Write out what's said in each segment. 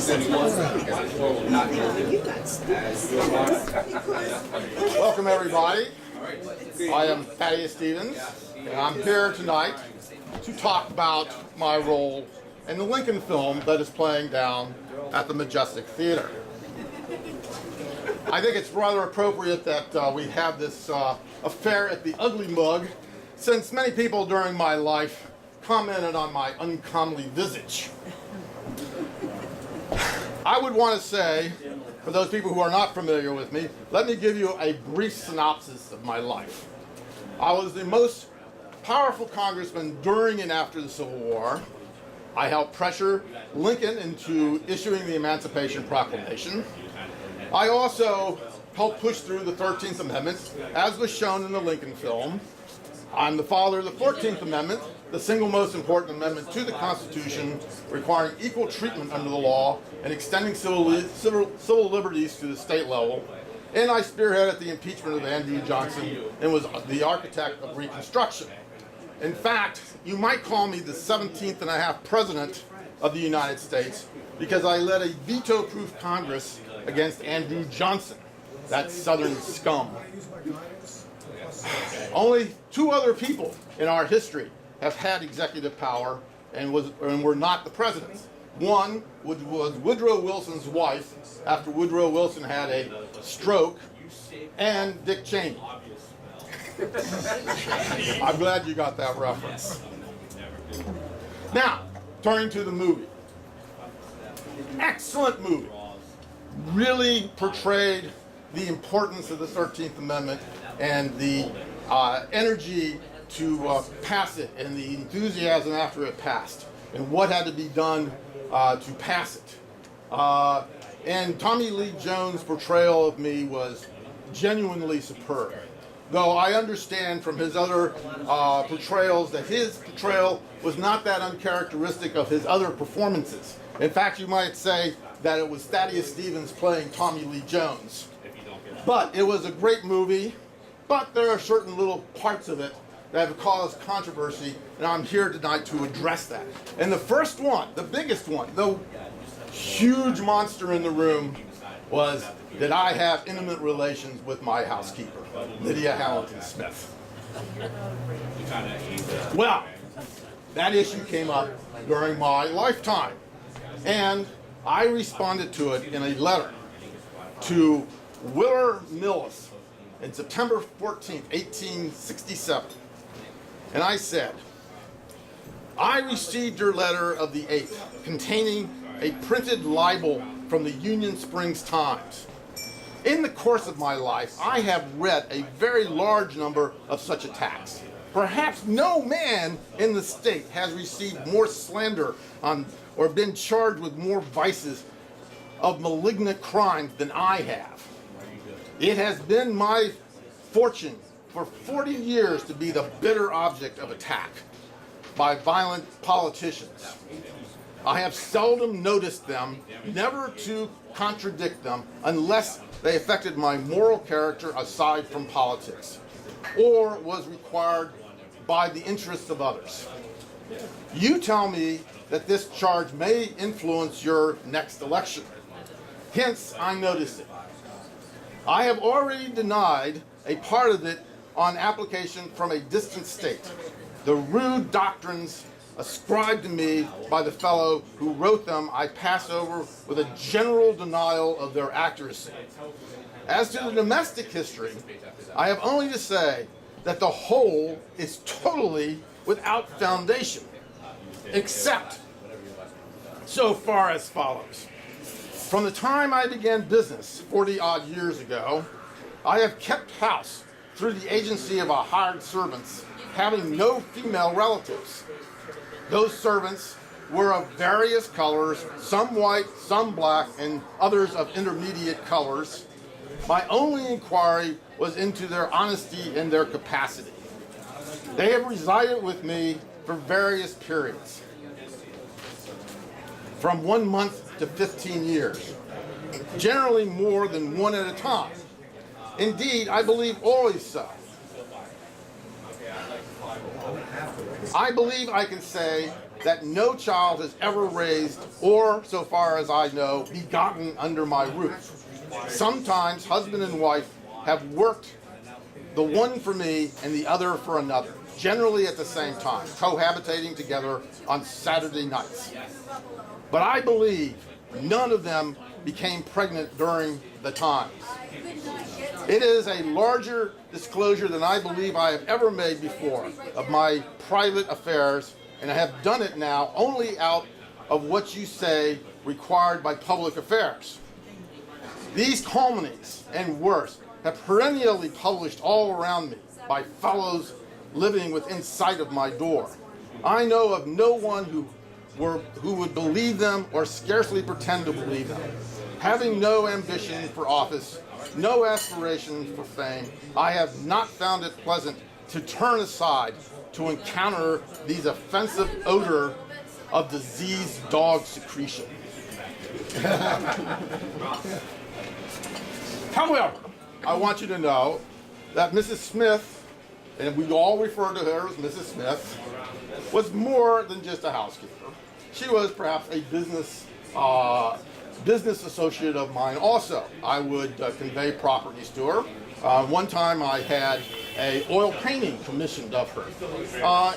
Welcome everybody. I am Thaddeus Stevens, and I'm here tonight to talk about my role in the Lincoln film that is playing down at the Majestic Theater. I think it's rather appropriate that we have this affair at the Ugly Mug, since many people during my life commented on my uncomely visage. I would want to say, for those people who are not familiar with me, let me give you a brief synopsis of my life. I was the most powerful congressman during and after the Civil War. I helped pressure Lincoln into issuing the Emancipation Proclamation. I also helped push through the 13th Amendment, as was shown in the Lincoln film. I'm the father of the 14th Amendment, the single most important amendment to the Constitution, requiring equal treatment under the law and extending civil liberties to the state level. And I spearheaded the impeachment of Andrew Johnson and was the architect of Reconstruction. In fact, you might call me the 17th and a half president of the United States because I led a veto-proof Congress against Andrew Johnson, that Southern scum. Only two other people in our history have had executive power and were not the presidents. One was Woodrow Wilson's wife after Woodrow Wilson had a stroke, and Dick Cheney. I'm glad you got that reference. Now, turning to the movie. Excellent movie. Really portrayed the importance of the 13th Amendment and the energy to pass it and the enthusiasm after it passed and what had to be done to pass it. And Tommy Lee Jones' portrayal of me was genuinely superb. Though I understand from his other portrayals that his portrayal was not that uncharacteristic of his other performances. In fact, you might say that it was Thaddeus Stevens playing Tommy Lee Jones. But it was a great movie, but there are certain little parts of it that have caused controversy, and I'm here tonight to address that. And the first one, the biggest one, the huge monster in the room, was that I have intimate relations with my housekeeper, Lydia Hamilton Smith. Well, that issue came up during my lifetime, and I responded to it in a letter to Willer Millis in September 14, 1867. And I said, I received your letter of the 8th containing a printed libel from the Union Springs Times. In the course of my life, I have read a very large number of such attacks. Perhaps no man in the state has received more slander or been charged with more vices of malignant crimes than I have. It has been my fortune for 40 years to be the bitter object of attack by violent politicians. I have seldom noticed them, never to contradict them, unless they affected my moral character aside from politics, or was required by the interests of others. You tell me that this charge may influence your next election. Hence, I noticed it. I have already denied a part of it on application from a distant state. The rude doctrines ascribed to me by the fellow who wrote them I pass over with a general denial of their accuracy. As to the domestic history, I have only to say that the whole is totally without foundation, except so far as follows. From the time I began business 40-odd years ago, I have kept house through the agency of our hired servants, having no female relatives. Those servants were of various colors, some white, some black, and others of intermediate colors. My only inquiry was into their honesty and their capacity. They have resided with me for various periods, from 1 month to 15 years, generally more than one at a time. Indeed, I believe always so. I believe I can say that no child has ever raised, or so far as I know, begotten under my roof. Sometimes husband and wife have worked, the one for me and the other for another, generally at the same time, cohabitating together on Saturday nights. But I believe none of them became pregnant during the times. It is a larger disclosure than I believe I have ever made before of my private affairs, and I have done it now only out of what you say required by public affairs. These calumnies and worse have perennially published all around me by fellows living within sight of my door. I know of no one who would believe them or scarcely pretend to believe them. Having no ambition for office, no aspiration for fame, I have not found it pleasant to turn aside to encounter these offensive odor of diseased dog secretion. However, I want you to know that Mrs. Smith, and we all refer to her as Mrs. Smith, was more than just a housekeeper. She was perhaps a business associate of mine also. I would convey properties to her. One time I had an oil painting commissioned of her.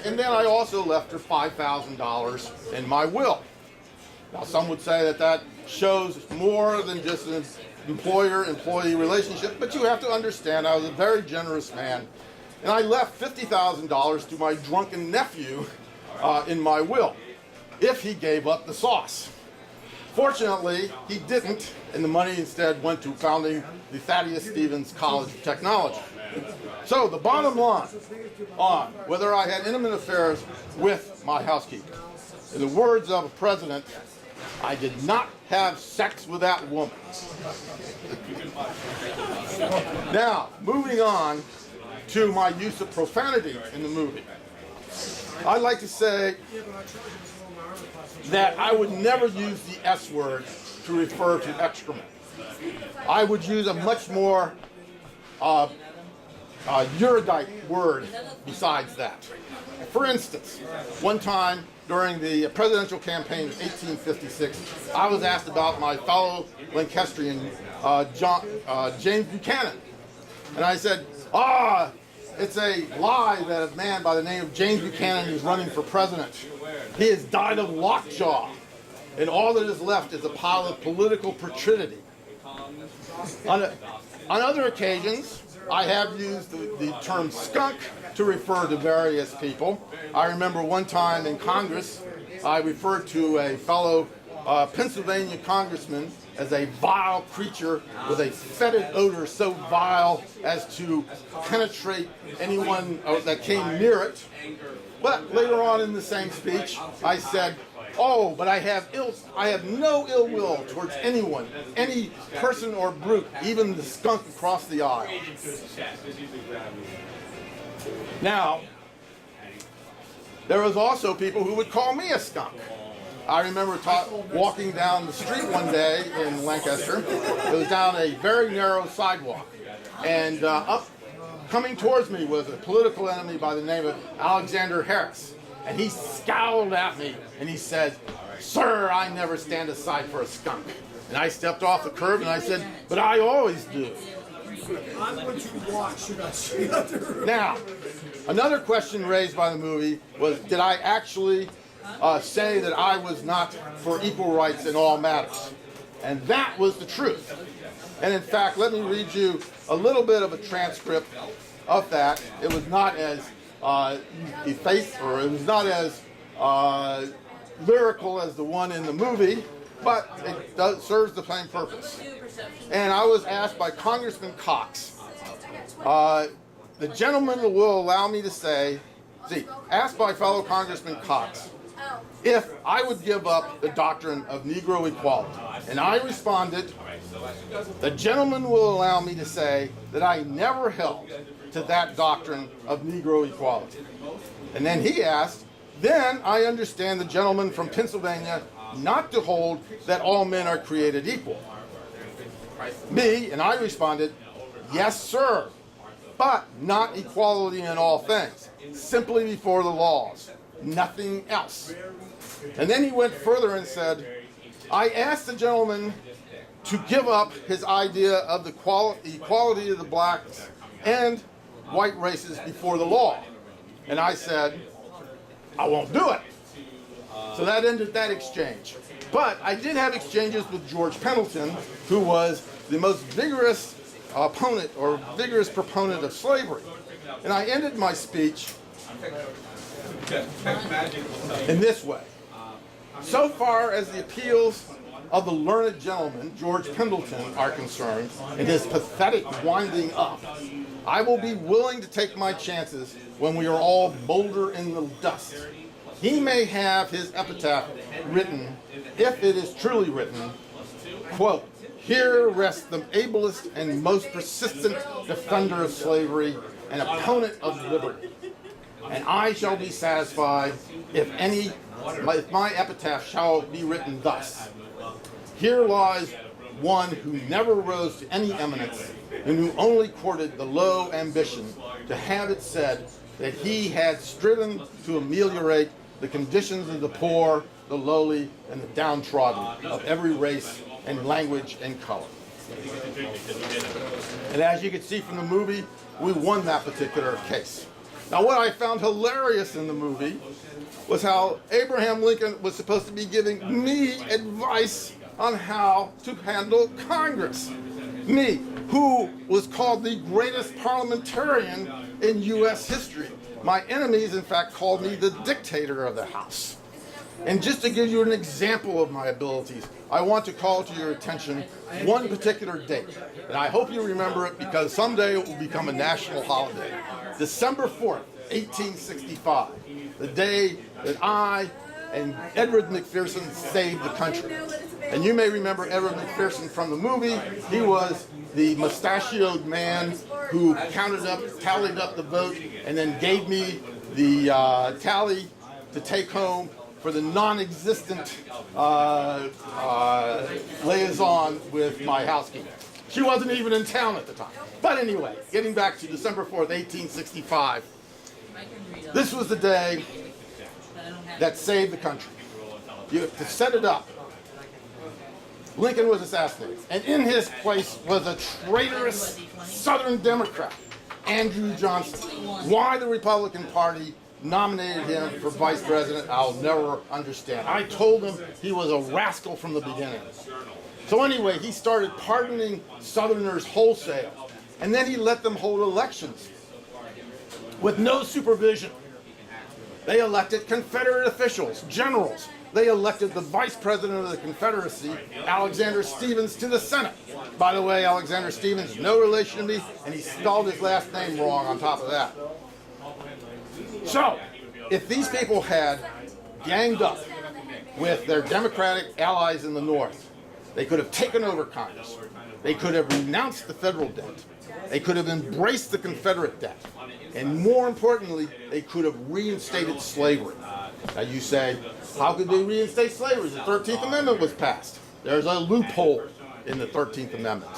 And then I also left her $5,000 in my will. Now some would say that that shows more than just an employer-employee relationship, but you have to understand I was a very generous man, and I left $50,000 to my drunken nephew in my will, if he gave up the sauce. Fortunately, he didn't, and the money instead went to founding the Thaddeus Stevens College of Technology. So the bottom line on whether I had intimate affairs with my housekeeper, in the words of a president, I did not have sex with that woman. Now, moving on to my use of profanity in the movie. I'd like to say that I would never use the S word to refer to excrement. I would use a much more erudite word besides that. For instance, one time during the presidential campaign of 1856, I was asked about my fellow Lancastrian, James Buchanan. And I said, it's a lie that a man by the name of James Buchanan is running for president. He has died of lockjaw, and all that is left is a pile of political putridity. On other occasions, I have used the term skunk to refer to various people. I remember one time in Congress, I referred to a fellow Pennsylvania congressman as a vile creature with a fetid odor so vile as to penetrate anyone that came near it. But later on in the same speech, I said, oh, but I have no ill will towards anyone, any person or brute, even the skunk across the aisle. Now, there was also people who would call me a skunk. I remember walking down the street one day in Lancaster. It was down a very narrow sidewalk, and coming towards me was a political enemy by the name of Alexander Harris. And he scowled at me and he said, "Sir, I never stand aside for a skunk." And I stepped off the curb and I said, "But I always do." I'm going to watch. Now, another question raised by the movie was, did I actually say that I was not for equal rights in all matters? And that was the truth. And in fact, let me read you a little bit of a transcript of that. It was not as effaced, or it was not as lyrical as the one in the movie, but it serves the same purpose. And I was asked by Congressman Cox, the gentleman will allow me to say, asked by fellow Congressman Cox, if I would give up the doctrine of Negro equality. And I responded, the gentleman will allow me to say that I never held to that doctrine of Negro equality. And then he asked, then I understand the gentleman from Pennsylvania not to hold that all men are created equal. Me, and I responded, yes, sir. but not equality in all things, simply before the laws, nothing else. And then he went further and said, I asked the gentleman to give up his idea of the equality of the blacks and white races before the law. And I said, I won't do it. So that ended that exchange. But I did have exchanges with George Pendleton, who was the most vigorous opponent or vigorous proponent of slavery. And I ended my speech in this way. So far as the appeals of the learned gentleman, George Pendleton, are concerned, and his pathetic winding up, I will be willing to take my chances when we are all boulder in the dust. He may have his epitaph written, if it is truly written, quote, here rests the ablest and most persistent defender of slavery and opponent of liberty. And I shall be satisfied if my epitaph shall be written thus. Here lies one who never rose to any eminence and who only courted the low ambition to have it said that he had striven to ameliorate the conditions of the poor, the lowly, and the downtrodden of every race and language and color. And as you can see from the movie, we won that particular case. Now what I found hilarious in the movie was how Abraham Lincoln was supposed to be giving me advice on how to handle Congress. Me, who was called the greatest parliamentarian in U.S. history. My enemies, in fact, called me the dictator of the House. And just to give you an example of my abilities, I want to call to your attention one particular date. And I hope you remember it because someday it will become a national holiday. December 4th, 1865, the day that I and Edward McPherson saved the country. And you may remember Edward McPherson from the movie. He was the mustachioed man who tallied up the vote, and then gave me the tally to take home for the non-existent liaison with my housekeeper. She wasn't even in town at the time. But anyway, getting back to December 4th, 1865, this was the day that saved the country. To set it up, Lincoln was assassinated, and in his place was a traitorous Southern Democrat, Andrew Johnson. Why the Republican Party nominated him for vice president, I'll never understand. I told him he was a rascal from the beginning. So anyway, he started pardoning Southerners wholesale, and then he let them hold elections with no supervision. They elected Confederate officials, generals. They elected the vice president of the Confederacy, Alexander Stevens, to the Senate. By the way, Alexander Stevens, no relation to me, and he spelled his last name wrong on top of that. So, if these people had ganged up with their Democratic allies in the North, they could have taken over Congress. They could have renounced the federal debt. They could have embraced the Confederate debt. And more importantly, they could have reinstated slavery. Now you say, how could they reinstate slavery? The 13th Amendment was passed. There's a loophole in the 13th Amendment.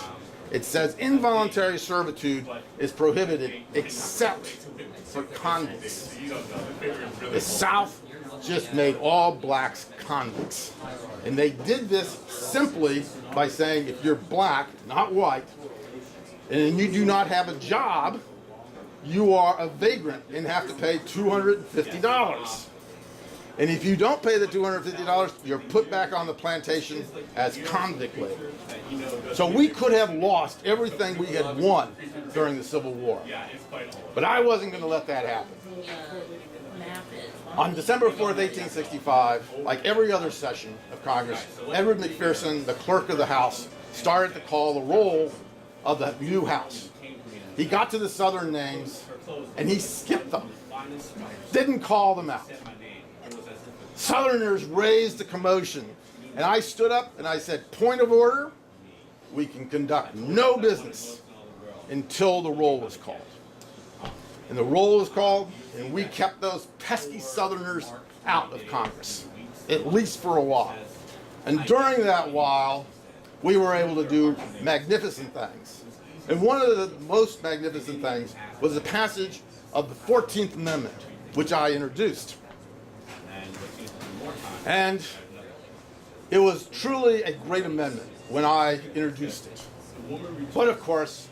It says involuntary servitude is prohibited except for convicts. The South just made all blacks convicts. And they did this simply by saying if you're black, not white, and you do not have a job, you are a vagrant and have to pay $250. And if you don't pay the $250, you're put back on the plantation as convict labor. So we could have lost everything we had won during the Civil War. But I wasn't going to let that happen. On December 4th, 1865, like every other session of Congress, Edward McPherson, the clerk of the House, started to call the roll of the new House. He got to the Southern names, and he skipped them. Didn't call them out. Southerners raised a commotion, and I stood up and I said, point of order, we can conduct no business until the roll was called. And the roll was called, and we kept those pesky Southerners out of Congress, at least for a while. And during that while, we were able to do magnificent things. And one of the most magnificent things was the passage of the 14th Amendment, which I introduced. And it was truly a great amendment when I introduced it. But of course,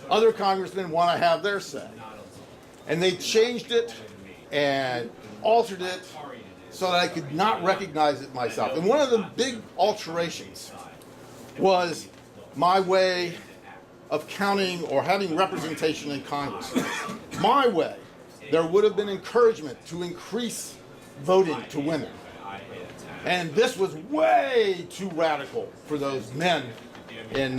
other congressmen want to have their say. And they changed it and altered it so that I could not recognize it myself. And one of the big alterations was my way of counting or having representation in Congress. My way, there would have been encouragement to increase voting to women. And this was way too radical for those men in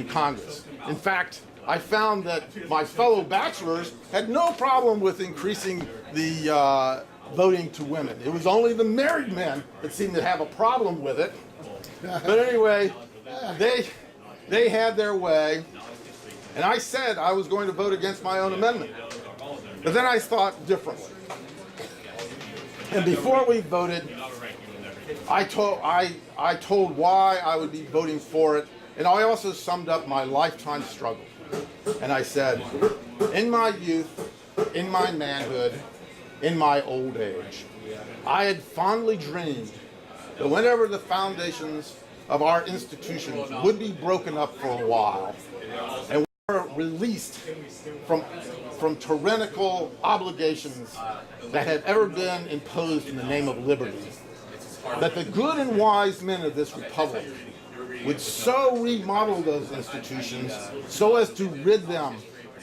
Congress. In fact, I found that my fellow bachelors had no problem with increasing the voting to women. It was only the married men that seemed to have a problem with it. But anyway, they had their way, and I said I was going to vote against my own amendment. But then I thought differently. And before we voted, I told why I would be voting for it, and I also summed up my lifetime struggle. And I said, in my youth, in my manhood, in my old age, I had fondly dreamed that whenever the foundations of our institutions would be broken up for a while, and we were released from tyrannical obligations that had ever been imposed in the name of liberty, that the good and wise men of this republic would so remodel those institutions so as to rid them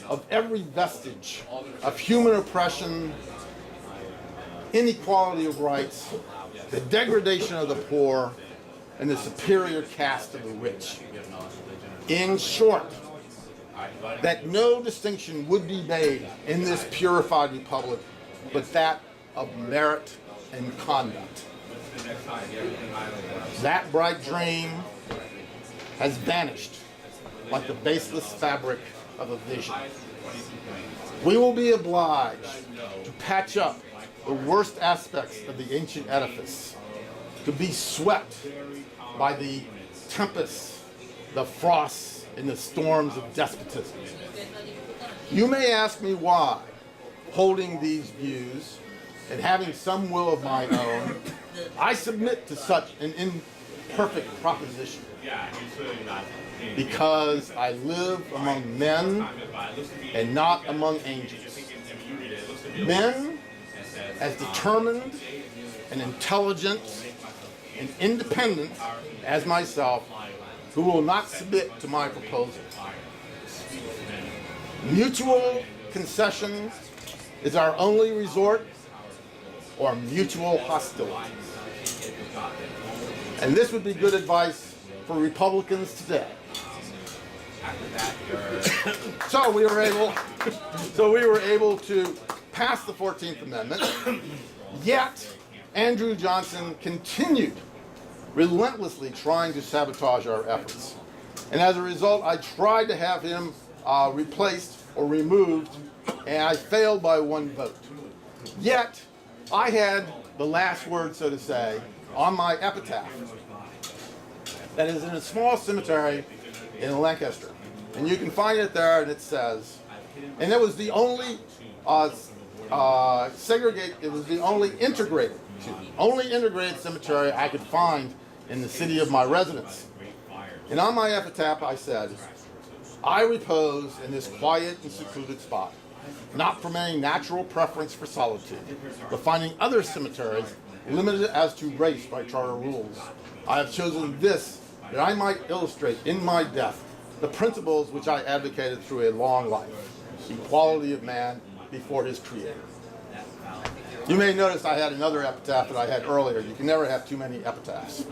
of every vestige of human oppression, inequality of rights, the degradation of the poor, and the superior caste of the rich. In short, that no distinction would be made in this purified republic but that of merit and conduct. That bright dream has vanished like the baseless fabric of a vision. We will be obliged to patch up the worst aspects of the ancient edifice, to be swept by the tempests, the frosts, and the storms of despotism. You may ask me why, holding these views and having some will of my own, I submit to such an imperfect proposition. Because I live among men and not among angels. Men as determined and intelligent and independent as myself, who will not submit to my proposal. Mutual concession is our only resort, or mutual hostility. And this would be good advice for Republicans today. So we were able to pass the 14th Amendment, yet Andrew Johnson continued relentlessly trying to sabotage our efforts. And as a result, I tried to have him replaced or removed, and I failed by one vote. Yet, I had the last word, so to say, on my epitaph that is in a small cemetery in Lancaster. And you can find it there, and it says, and it was the only integrated cemetery I could find in the city of my residence. And on my epitaph I said, I repose in this quiet and secluded spot, not from any natural preference for solitude, but finding other cemeteries limited as to race by charter rules. I have chosen this that I might illustrate in my death the principles which I advocated through a long life, equality of man before his creator. You may notice I had another epitaph that I had earlier. You can never have too many epitaphs.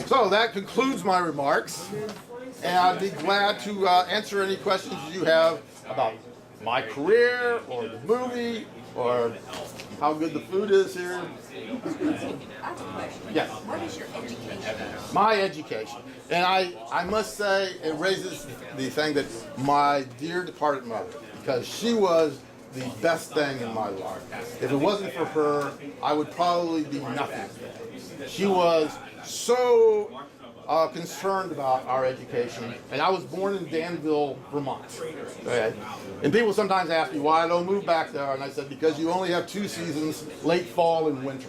So that concludes my remarks, and I'd be glad to answer any questions you have about my career or the movie or how good the food is here. Yes. What is your education? My education. And I must say it raises the thing that my dear departed mother, because she was the best thing in my life. If it wasn't for her, I would probably be nothing. She was so concerned about our education, and I was born in Danville, Vermont. Okay? And people sometimes ask me why I don't move back there, and I said because you only have 2 seasons, late fall and winter.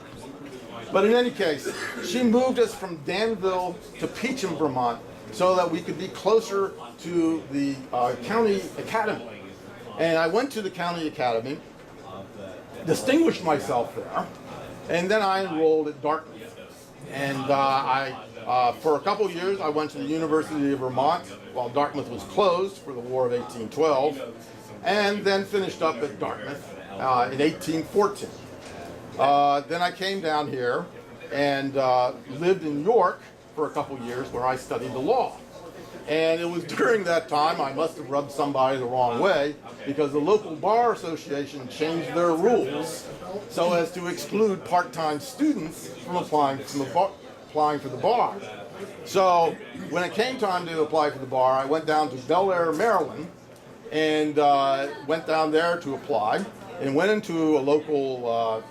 But in any case, she moved us from Danville to Peacham, Vermont, so that we could be closer to the county academy. And I went to the county academy, distinguished myself there, and then I enrolled at Dartmouth. And for a couple years, I went to the University of Vermont while Dartmouth was closed for the War of 1812, and then finished up at Dartmouth in 1814. Then I came down here and lived in York for a couple years where I studied the law. And it was during that time I must have rubbed somebody the wrong way because the local bar association changed their rules so as to exclude part-time students from applying for the bar. So when it came time to apply for the bar, I went down to Bel Air, Maryland, and went down there to apply and went into a local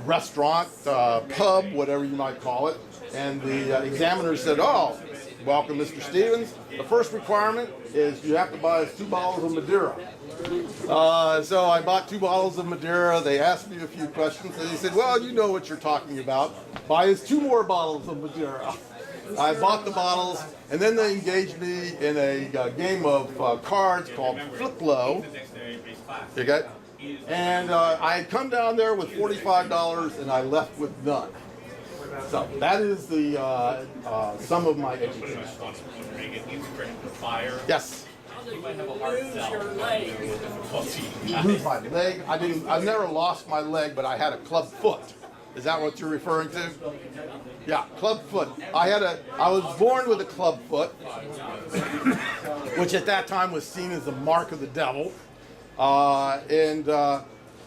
restaurant, pub, whatever you might call it, and the examiner said, "Oh, welcome, Mr. Stevens. The first requirement is you have to buy us 2 bottles of Madeira." So I bought 2 bottles of Madeira. They asked me a few questions, and they said, "Well, you know what you're talking about. Buy us 2 more bottles of Madeira." I bought the bottles, and then they engaged me in a game of cards called Flip-Lo. Okay? And I had come down there with $45, and I left with none. So that is the sum of my education. Yes. Lose your leg. Lose my leg? I've never lost my leg, but I had a club foot. Is that what you're referring to? Yeah, club foot. I was born with a club foot, which at that time was seen as the mark of the devil. And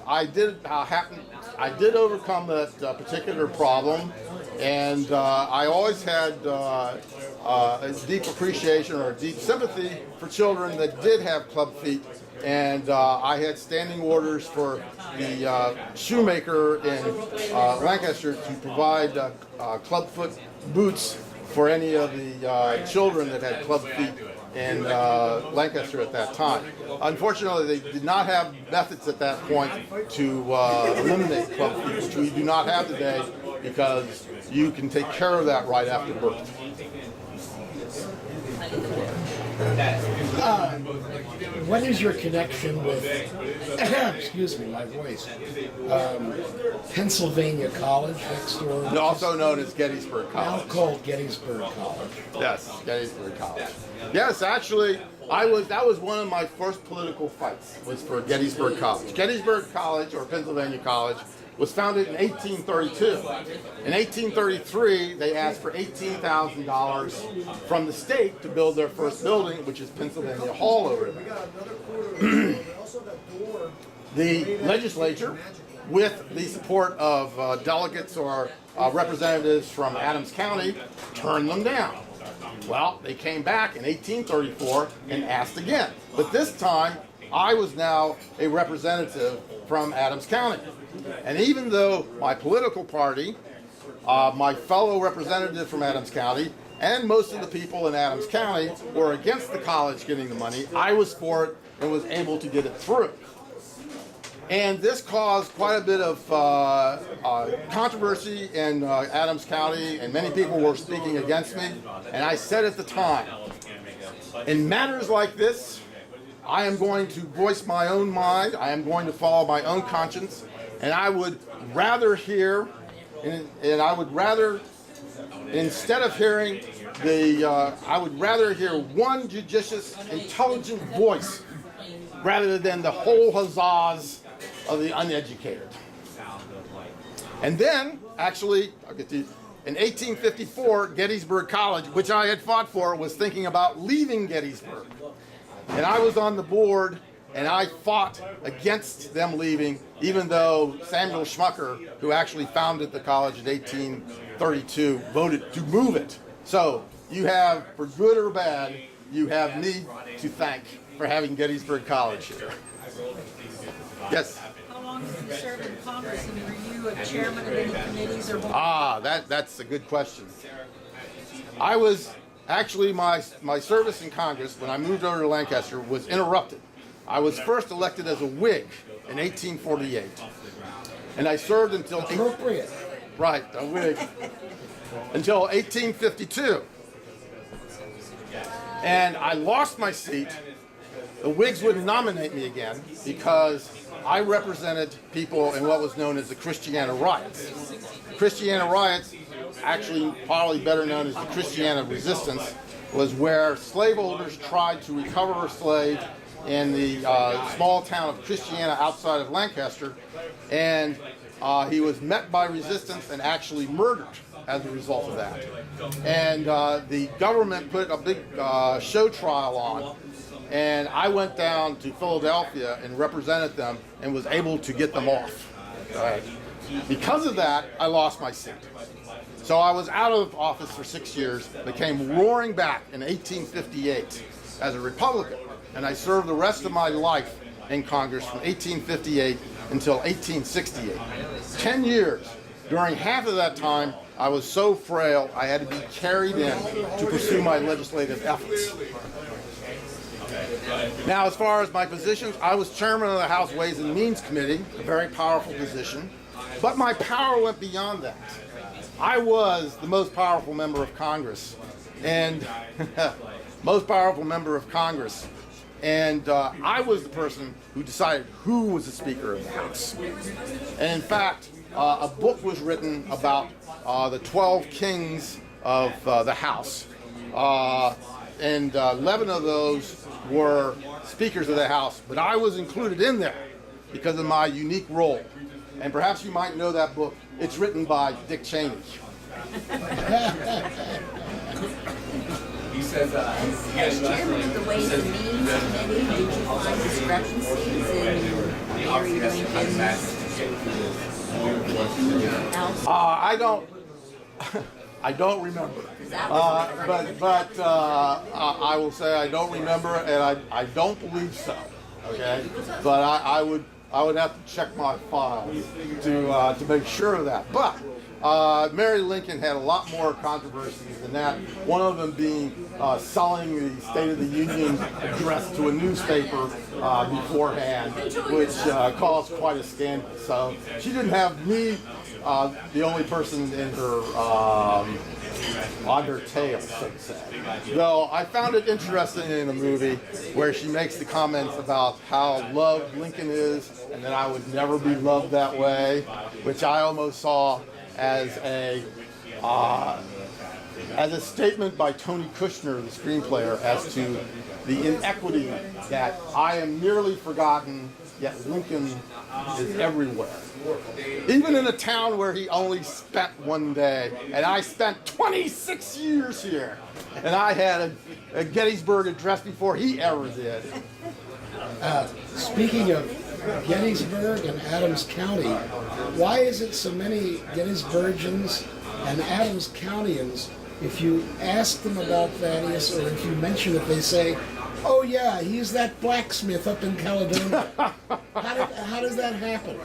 I did overcome that particular problem, and I always had a deep appreciation or a deep sympathy for children that did have club feet, and I had standing orders for the shoemaker in Lancaster to provide clubfoot boots for any of the children that had club feet in Lancaster at that time. Unfortunately, they did not have methods at that point to eliminate club feet, which we do not have today, because you can take care of that right after birth. What is your connection with, excuse me, my voice, Pennsylvania College next door? Also known as Gettysburg Now College. called Gettysburg College. Yes, Gettysburg College. Yes, actually, that was one of my first political fights, was for Gettysburg College. Gettysburg College, or Pennsylvania College, was founded in 1832. In 1833, they asked for $18,000 from the state to build their first building, which is Pennsylvania Hall over there. The legislature, with the support of delegates or representatives from Adams County, turned them down. Well, they came back in 1834 and asked again. But this time, I was now a representative from Adams County. And even though my political party, my fellow representative from Adams County, and most of the people in Adams County were against the college getting the money, I was for it and was able to get it through. And this caused quite a bit of controversy in Adams County, and many people were speaking against me. And I said at the time, in matters like this, I am going to voice my own mind, I am going to follow my own conscience, and I would rather hear, instead of hearing I would rather hear one judicious, intelligent voice rather than the whole huzzas of the uneducated. And then, actually, in 1854, Gettysburg College, which I had fought for, was thinking about leaving Gettysburg. And I was on the board, and I fought against them leaving, even though Samuel Schmucker, who actually founded the college in 1832, voted to move it. So you have, for good or bad, you have me to thank for having Gettysburg College here. Yes? How long have you served in Congress, and were you a chairman of any committees or boards? That's a good question. I was actually, my service in Congress when I moved over to Lancaster was interrupted. I was first elected as a Whig in 1848, and I served until Appropriate. right, a Whig, until 1852. And I lost my seat. The Whigs wouldn't nominate me again because I represented people in what was known as the Christiana riots. Christiana riots, actually probably better known as the Christiana resistance, was where slaveholders tried to recover a slave in the small town of Christiana outside of Lancaster, and he was met by resistance and actually murdered as a result of that. And the government put a big show trial on, and I went down to Philadelphia and represented them and was able to get them off. Because of that, I lost my seat. So I was out of office for 6 years, became roaring back in 1858 as a Republican, and I served the rest of my life in Congress from 1858 until 1868. 10 years. During half of that time, I was so frail, I had to be carried in to pursue my legislative efforts. Now, as far as my positions, I was chairman of the House Ways and Means Committee, a very powerful position, but my power went beyond that. I was the most powerful member of Congress, and most powerful member of Congress, and I was the person who decided who was the Speaker of the House. And in fact, a book was written about the 12 kings of the House, and 11 of those were Speakers of the House, but I was included in there because of my unique role. And perhaps you might know that book. It's written by Dick Cheney. He says, As chairman of the Ways and Means Committee, did you find discrepancies in Mary Lincoln's I don't remember. But I will say I don't remember, and I don't believe so. Okay, but I would have to check my files to make sure of that. But Mary Lincoln had a lot more controversies than that. One of them being selling the State of the Union address to a newspaper beforehand, which caused quite a scandal. So she didn't have me, the only person in her on her tail, so to say. Though I found it interesting in the movie where she makes the comments about how loved Lincoln is, and that I would never be loved that way, which I almost saw as a statement by Tony Kushner, the screenplayer, as to the inequity that I am nearly forgotten, yet Lincoln is everywhere. Even in a town where he only spent one day, and I spent 26 years here, and I had a Gettysburg address before he ever did. Speaking of Gettysburg and Adams County, why is it so many Gettysburgians and Adams Countyans, if you ask them about Thaddeus or if you mention it, they say, oh yeah, he's that blacksmith up in Caledonia. How does that happen?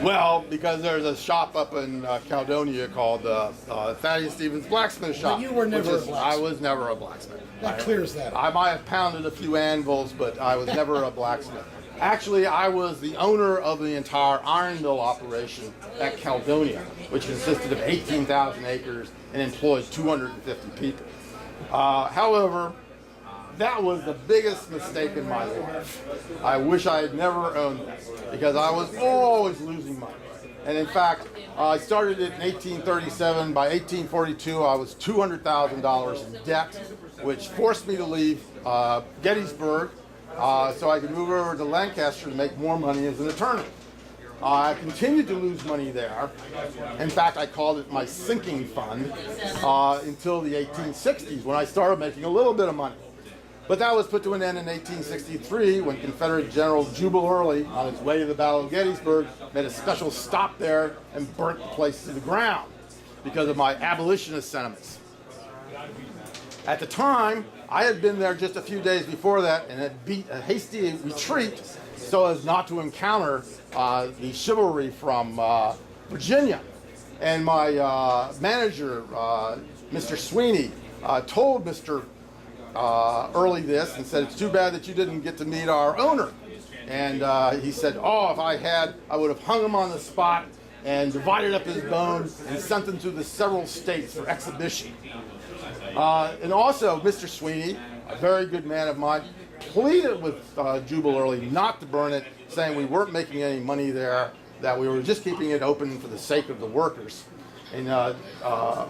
Well, because there's a shop up in Caledonia called Thaddeus Stevens Blacksmith Shop. But you were never a blacksmith. I was never a blacksmith. That clears that up. I might have pounded a few anvils, but I was never a blacksmith. Actually, I was the owner of the entire iron mill operation at Caledonia, which consisted of 18,000 acres and employed 250 people. However, that was the biggest mistake in my life. I wish I had never owned that because I was always losing money. And in fact, I started it in 1837. By 1842, I was $200,000 in debt, which forced me to leave Gettysburg so I could move over to Lancaster to make more money as an attorney. I continued to lose money there. In fact, I called it my sinking fund until the 1860s when I started making a little bit of money. But that was put to an end in 1863 when Confederate General Jubal Early, on his way to the Battle of Gettysburg, made a special stop there and burnt the place to the ground because of my abolitionist sentiments. At the time, I had been there just a few days before that and had beat a hasty retreat so as not to encounter the chivalry from Virginia. And my manager, Mr. Sweeney told Mr. Early this and said, "It's too bad that you didn't get to meet our owner." And he said, "Oh, if I had, I would have hung him on the spot and divided up his bones and sent them to the several states for exhibition." And also, Mr. Sweeney, a very good man of mine, pleaded with Jubal Early not to burn it, saying we weren't making any money there, that we were just keeping it open for the sake of the workers. And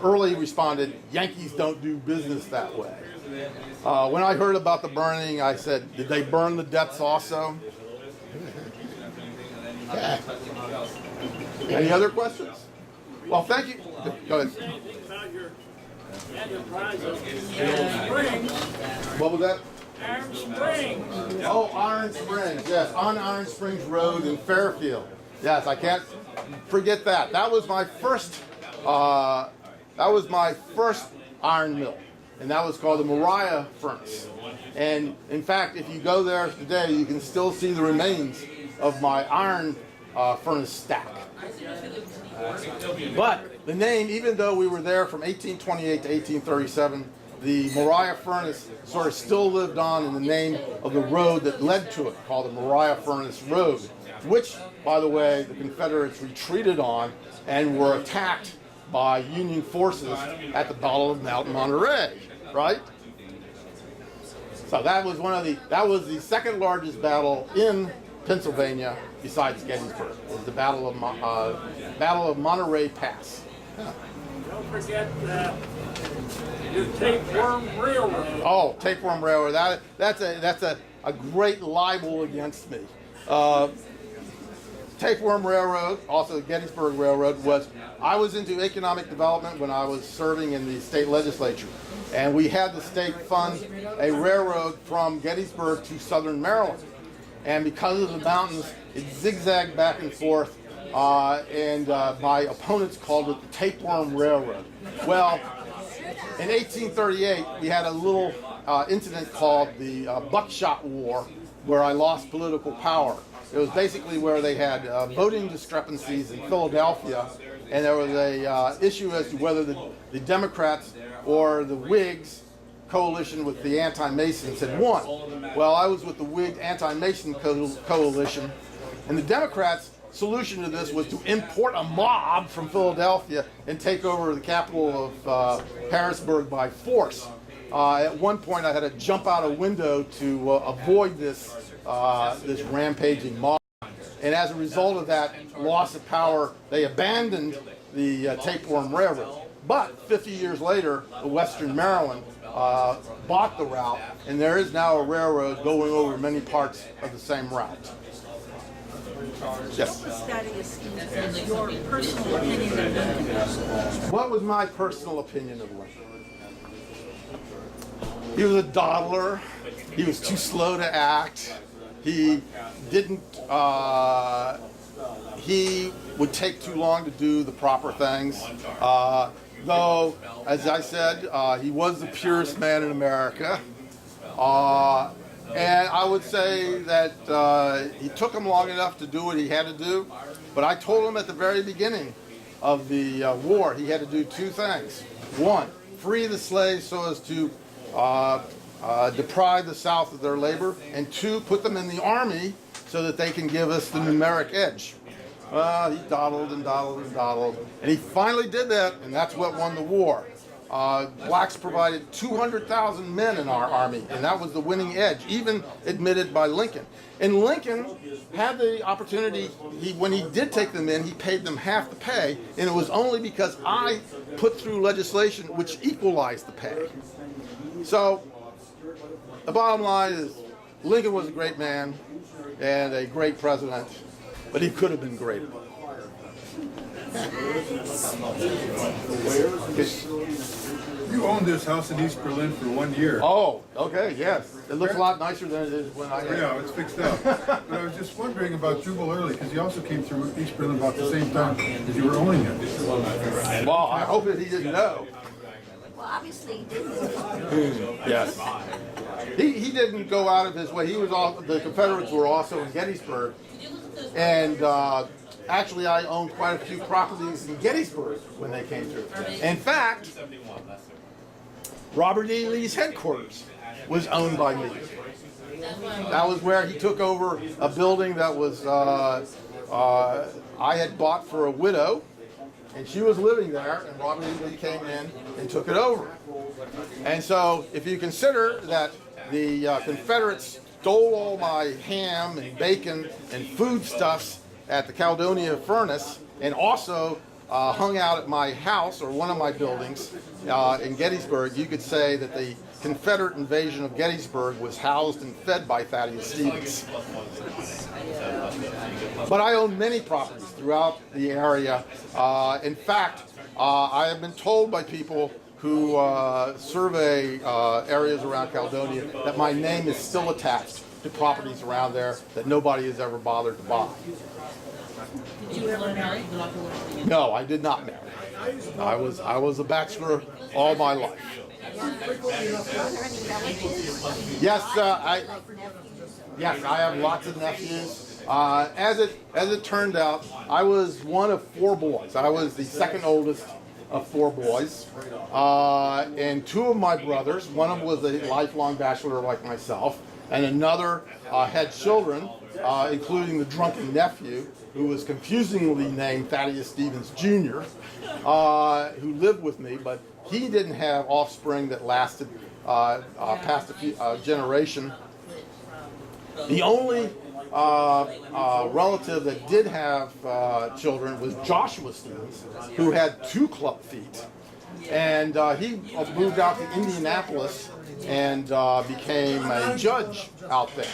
Early responded, "Yankees don't do business that way." When I heard about the burning, I said, "Did they burn the debts also?" Any other questions? Well, thank you. Go ahead. Enterprise of Iron Springs. What was that? Iron Springs. Oh, Iron Springs, yes, on Iron Springs Road in Fairfield. Yes, I can't forget that. That was my first iron mill, and that was called the Moriah Furnace. And in fact, if you go there today, you can still see the remains of my iron furnace stack. But the name, even though we were there from 1828 to 1837, the Moriah Furnace sort of still lived on in the name of the road that led to it, called the Moriah Furnace Road, which, by the way, the Confederates retreated on and were attacked by Union forces at the Battle of Mount Monterey, right? So that was that was the second largest battle in Pennsylvania besides Gettysburg. It was the Battle of Monterey Pass. Don't forget your Tapeworm Railroad. Oh, Tapeworm Railroad. That's a great libel against me. Tapeworm Railroad, also the Gettysburg Railroad, I was into economic development when I was serving in the state legislature. And we had the state fund a railroad from Gettysburg to southern Maryland. And because of the mountains, it zigzagged back and forth, and my opponents called it the Tapeworm Railroad. Well, in 1838, we had a little incident called the Buckshot War, where I lost political power. It was basically where they had voting discrepancies in Philadelphia, and there was a issue as to whether the Democrats or the Whigs coalition with the anti-Masons had won. Well, I was with the Whig anti-Mason coalition, and the Democrats' solution to this was to import a mob from Philadelphia and take over the capital of Harrisburg by force. At one point, I had to jump out a window to avoid this rampaging mob. And as a result of that loss of power, they abandoned the Tapeworm Railroad. But 50 years later, the Western Maryland bought the route, and there is now a railroad going over many parts of the same route. Yes? What was Thaddeus Stevens' your personal opinion of Lincoln? What was my personal opinion of Lincoln? He was a dawdler. He was too slow to act. He didn't, he would take too long to do the proper things. Though, as I said, he was the purest man in America. And I would say that he took him long enough to do what he had to do. But I told him at the very beginning of the war, he had to do two things. One, free the slaves so as to deprive the South of their labor, and two, put them in the army so that they can give us the numeric edge. He dawdled and dawdled and dawdled, and he finally did that, and that's what won the war. Blacks provided 200,000 men in our army, and that was the winning edge, even admitted by Lincoln. And Lincoln had the opportunity, when he did take them in, he paid them half the pay, and it was only because I put through legislation which equalized the pay. So, the bottom line is, Lincoln was a great man and a great president, but he could have been greater. You owned this house in East Berlin for 1 year. Oh, okay, yes. It looks a lot nicer than it is when I had. Yeah, it's fixed up. But I was just wondering about Jubal Early, because he also came through East Berlin about the same time as you were owning it. Well, I hope that he didn't know. Well, obviously he didn't. Yes. He didn't go out of his way. He was the Confederates were also in Gettysburg. And actually, I owned quite a few properties in Gettysburg when they came through. In fact, Robert E. Lee's headquarters was owned by me. That was where he took over a building that was I had bought for a widow, and she was living there, and Robert E. Lee came in and took it over. And so if you consider that the Confederates stole all my ham and bacon and foodstuffs at the Caledonia Furnace, and also hung out at my house or one of my buildings in Gettysburg, you could say that the Confederate invasion of Gettysburg was housed and fed by Thaddeus Stevens. But I own many properties throughout the area. In fact, I have been told by people who survey areas around Caledonia that my name is still attached to properties around there that nobody has ever bothered to buy. Did you ever marry? No, I did not marry. I was a bachelor all my life. Yes, I have lots of nephews. As it turned out, I was one of 4 boys. I was the second oldest of 4 boys, and 2 of my brothers. One of them was a lifelong bachelor like myself, and another had children, including the drunken nephew, who was confusingly named Thaddeus Stevens Jr., who lived with me, but he didn't have offspring that lasted past a generation. The only relative that did have children was Joshua Stevens, who had 2 club feet. And he moved out to Indianapolis and became a judge out there.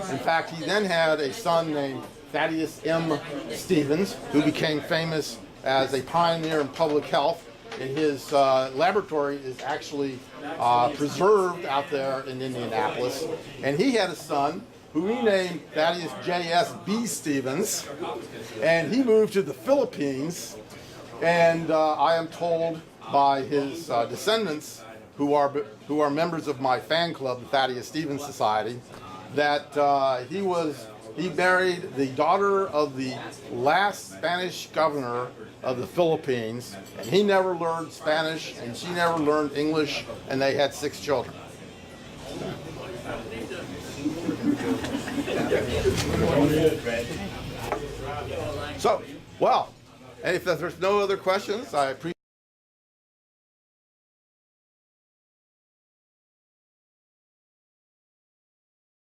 In fact, he then had a son named Thaddeus M. Stevens, who became famous as a pioneer in public health. And his laboratory is actually preserved out there in Indianapolis. And he had a son who he named Thaddeus J.S. B. Stevens, and he moved to the Philippines. And I am told by his descendants, who are members of my fan club, the Thaddeus Stevens Society, that he married the daughter of the last Spanish governor of the Philippines, and he never learned Spanish, and she never learned English, and they had 6 children. So, well, and if there's no other questions, I appreciate